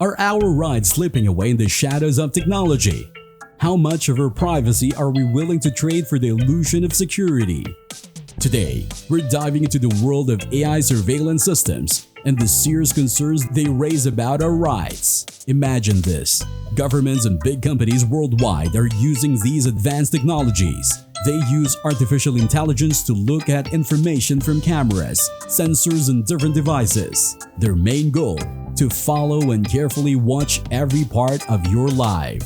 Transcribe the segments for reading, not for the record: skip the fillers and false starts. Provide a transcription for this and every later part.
Are our rights slipping away in the shadows of technology? How much of our privacy are we willing to trade for the illusion of security? Today, we're diving into the world of AI surveillance systems and the serious concerns they raise about our rights. Imagine this. Governments and big companies worldwide are using these advanced technologies. They use artificial intelligence to look at information from cameras, sensors, and different devices. Their main goal: to follow and carefully watch every part of your life.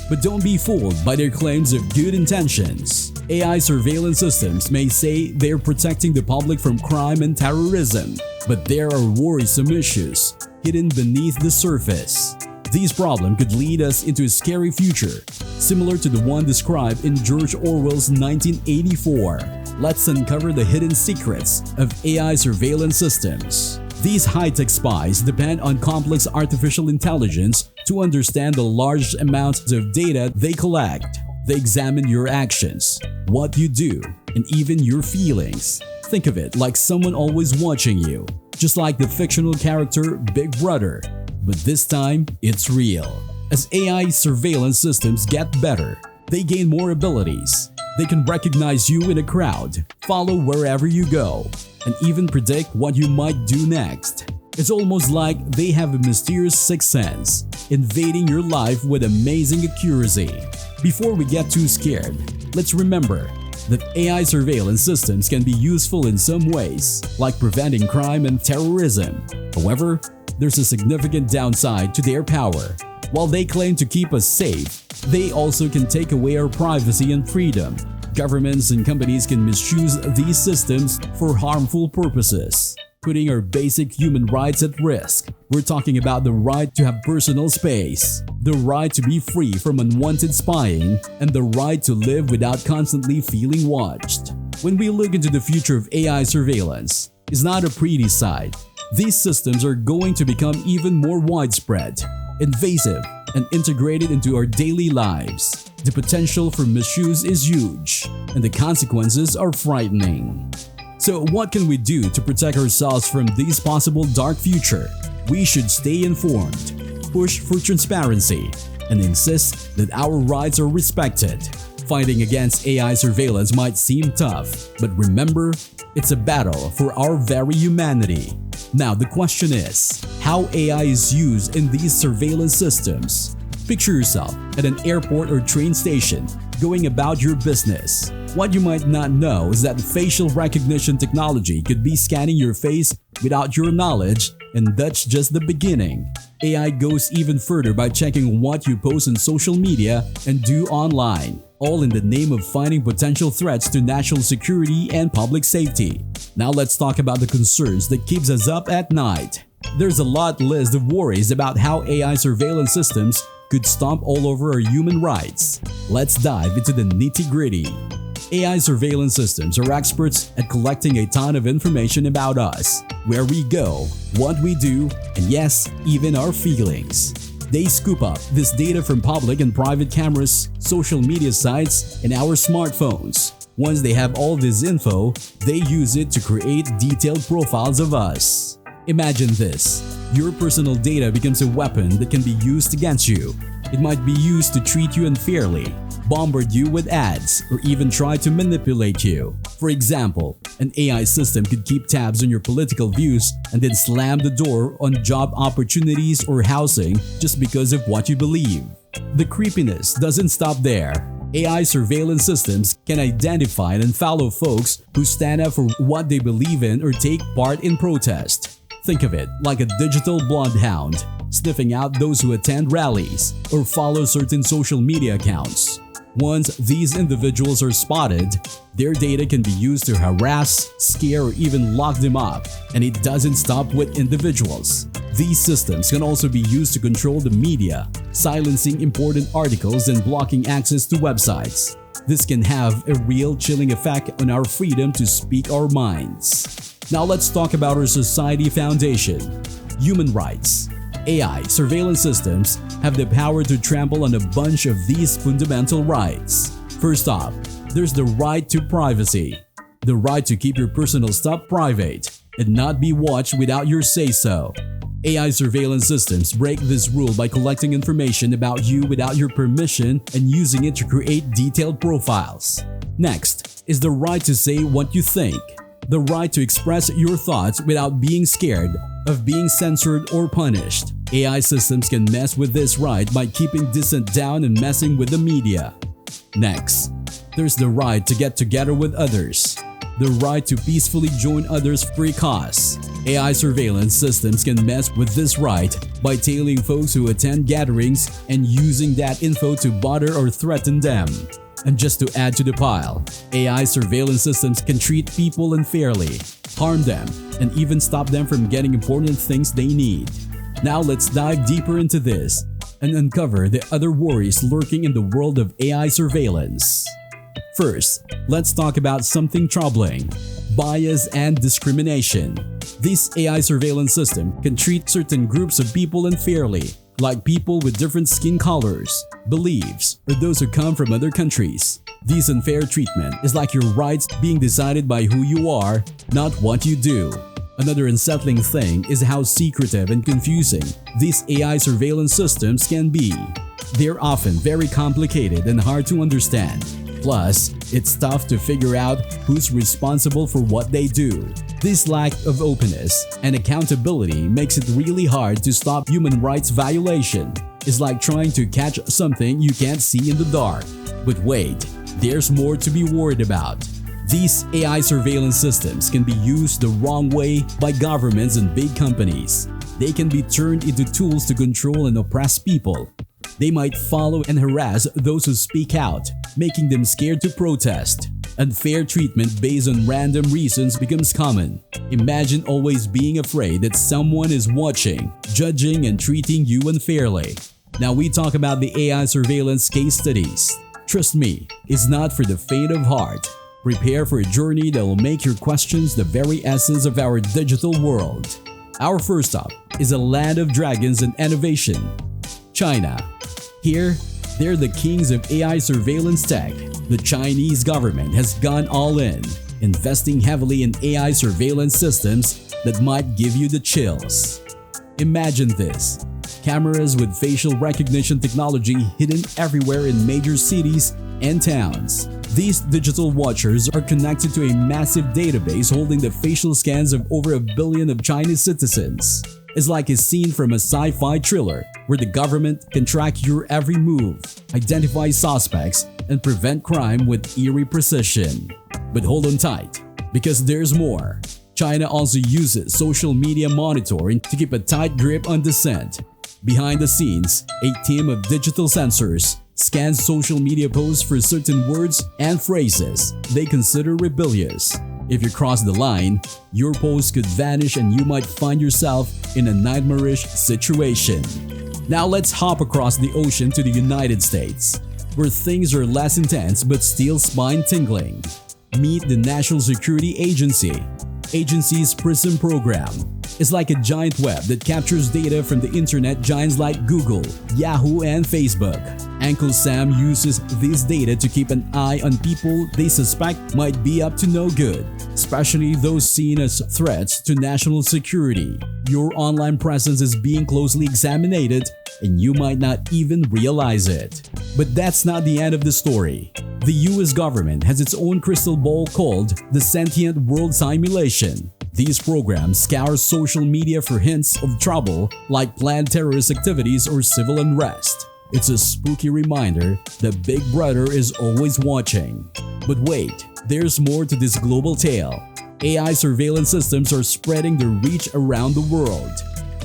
But don't be fooled by their claims of good intentions. AI surveillance systems may say they're protecting the public from crime and terrorism, but there are worrisome issues hidden beneath the surface. These problems could lead us into a scary future, similar to the one described in George Orwell's 1984. Let's uncover the hidden secrets of AI surveillance systems. These high-tech spies depend on complex artificial intelligence to understand the large amounts of data they collect. They examine your actions, what you do, and even your feelings. Think of it like someone always watching you, just like the fictional character Big Brother. But this time, it's real. As AI surveillance systems get better, they gain more abilities. They can recognize you in a crowd, follow wherever you go, and even predict what you might do next. It's almost like they have a mysterious sixth sense, invading your life with amazing accuracy. Before we get too scared, let's remember that AI surveillance systems can be useful in some ways, like preventing crime and terrorism. However, there's a significant downside to their power. While they claim to keep us safe, they also can take away our privacy and freedom. Governments and companies can misuse these systems for harmful purposes, putting our basic human rights at risk. We're talking about the right to have personal space, the right to be free from unwanted spying, and the right to live without constantly feeling watched. When we look into the future of AI surveillance, it's not a pretty sight. These systems are going to become even more widespread, invasive, and integrated into our daily lives. The potential for misuse is huge, and the consequences are frightening. So what can we do to protect ourselves from this possible dark future? We should stay informed, push for transparency, and insist that our rights are respected. Fighting against AI surveillance might seem tough, but remember, it's a battle for our very humanity. Now the question is, how AI is used in these surveillance systems? Picture yourself at an airport or train station, going about your business. What you might not know is that facial recognition technology could be scanning your face without your knowledge, and that's just the beginning. AI goes even further by checking what you post on social media and do online, all in the name of finding potential threats to national security and public safety. Now let's talk about the concerns that keeps us up at night. There's a lot list of worries about how AI surveillance systems could stomp all over our human rights. Let's dive into the nitty-gritty. AI surveillance systems are experts at collecting a ton of information about us, where we go, what we do, and yes, even our feelings. They scoop up this data from public and private cameras, social media sites, and our smartphones. Once they have all this info, they use it to create detailed profiles of us. Imagine this. Your personal data becomes a weapon that can be used against you. It might be used to treat you unfairly, bombard you with ads, or even try to manipulate you. For example, an AI system could keep tabs on your political views and then slam the door on job opportunities or housing just because of what you believe. The creepiness doesn't stop there. AI surveillance systems can identify and follow folks who stand up for what they believe in or take part in protest. Think of it like a digital bloodhound, sniffing out those who attend rallies or follow certain social media accounts. Once these individuals are spotted, their data can be used to harass, scare, or even lock them up. And it doesn't stop with individuals. These systems can also be used to control the media, silencing important articles and blocking access to websites. This can have a real chilling effect on our freedom to speak our minds. Now let's talk about our society foundation, human rights. AI surveillance systems have the power to trample on a bunch of these fundamental rights. First off, there's the right to privacy, the right to keep your personal stuff private and not be watched without your say-so. AI surveillance systems break this rule by collecting information about you without your permission and using it to create detailed profiles. Next is the right to say what you think. The right to express your thoughts without being scared of being censored or punished. AI systems can mess with this right by keeping dissent down and messing with the media. Next, there's the right to get together with others. The right to peacefully join others for a cause. AI surveillance systems can mess with this right by tailing folks who attend gatherings and using that info to bother or threaten them. And just to add to the pile, AI surveillance systems can treat people unfairly, harm them, and even stop them from getting important things they need. Now let's dive deeper into this and uncover the other worries lurking in the world of AI surveillance. First, let's talk about something troubling: bias and discrimination. This AI surveillance system can treat certain groups of people unfairly, like people with different skin colors, beliefs, or those who come from other countries. This unfair treatment is like your rights being decided by who you are, not what you do. Another unsettling thing is how secretive and confusing these AI surveillance systems can be. They're often very complicated and hard to understand. Plus, it's tough to figure out who's responsible for what they do. This lack of openness and accountability makes it really hard to stop human rights violation. It's like trying to catch something you can't see in the dark. But wait, there's more to be worried about. These AI surveillance systems can be used the wrong way by governments and big companies. They can be turned into tools to control and oppress people. They might follow and harass those who speak out, making them scared to protest. Unfair treatment based on random reasons becomes common. Imagine always being afraid that someone is watching, judging, and treating you unfairly. Now we talk about the AI surveillance case studies. Trust me, it's not for the faint of heart. Prepare for a journey that will make your questions the very essence of our digital world. Our first stop is a land of dragons and innovation: China. Here, they're the kings of AI surveillance tech. The Chinese government has gone all in, investing heavily in AI surveillance systems that might give you the chills. Imagine this: cameras with facial recognition technology hidden everywhere in major cities and towns. These digital watchers are connected to a massive database holding the facial scans of over 1 billion of Chinese citizens. It's like a scene from a sci-fi thriller where the government can track your every move, identify suspects, and prevent crime with eerie precision. But hold on tight, because there's more. China also uses social media monitoring to keep a tight grip on dissent. Behind the scenes, a team of digital censors scans social media posts for certain words and phrases they consider rebellious. If you cross the line, your post could vanish and you might find yourself in a nightmarish situation. Now let's hop across the ocean to the United States, where things are less intense but still spine-tingling. Meet the National Security Agency. Agency's PRISM program is like a giant web that captures data from the internet giants like Google, Yahoo, and Facebook. Uncle Sam uses this data to keep an eye on people they suspect might be up to no good, especially those seen as threats to national security. Your online presence is being closely examined, and you might not even realize it. But that's not the end of the story. The US government has its own crystal ball called the Sentient World Simulation. These programs scour social media for hints of trouble like planned terrorist activities or civil unrest. It's a spooky reminder that Big Brother is always watching. But wait, there's more to this global tale. AI surveillance systems are spreading their reach around the world.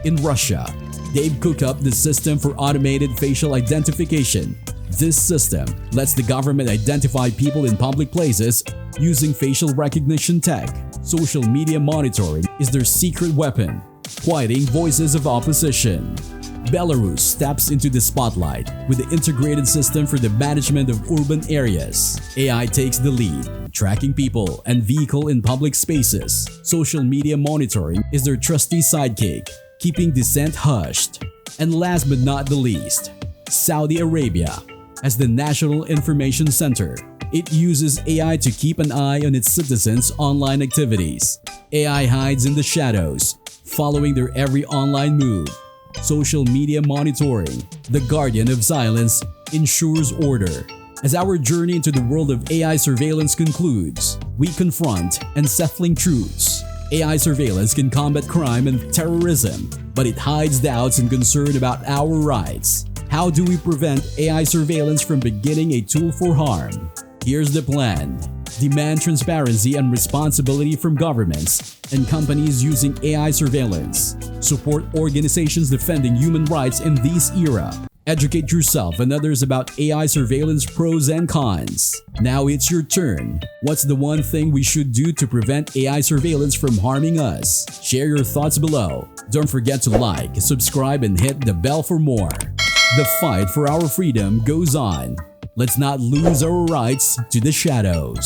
In Russia, they've cooked up the system for automated facial identification. This system lets the government identify people in public places using facial recognition tech. Social media monitoring is their secret weapon, quieting voices of opposition. Belarus steps into the spotlight with the integrated system for the management of urban areas. AI takes the lead, tracking people and vehicles in public spaces. Social media monitoring is their trusty sidekick, keeping dissent hushed. And last but not the least, Saudi Arabia. As the National Information Center, it uses AI to keep an eye on its citizens' online activities. AI hides in the shadows, following their every online move. Social media monitoring, the guardian of silence, ensures order. As our journey into the world of AI surveillance concludes, we confront unsettling truths. AI surveillance can combat crime and terrorism, but it hides doubts and concern about our rights. How do we prevent AI surveillance from becoming a tool for harm? Here's the plan. Demand transparency and responsibility from governments and companies using AI surveillance. Support organizations defending human rights in this era. Educate yourself and others about AI surveillance pros and cons. Now it's your turn. What's the one thing we should do to prevent AI surveillance from harming us? Share your thoughts below. Don't forget to like, subscribe, and hit the bell for more. The fight for our freedom goes on. Let's not lose our rights to the shadows.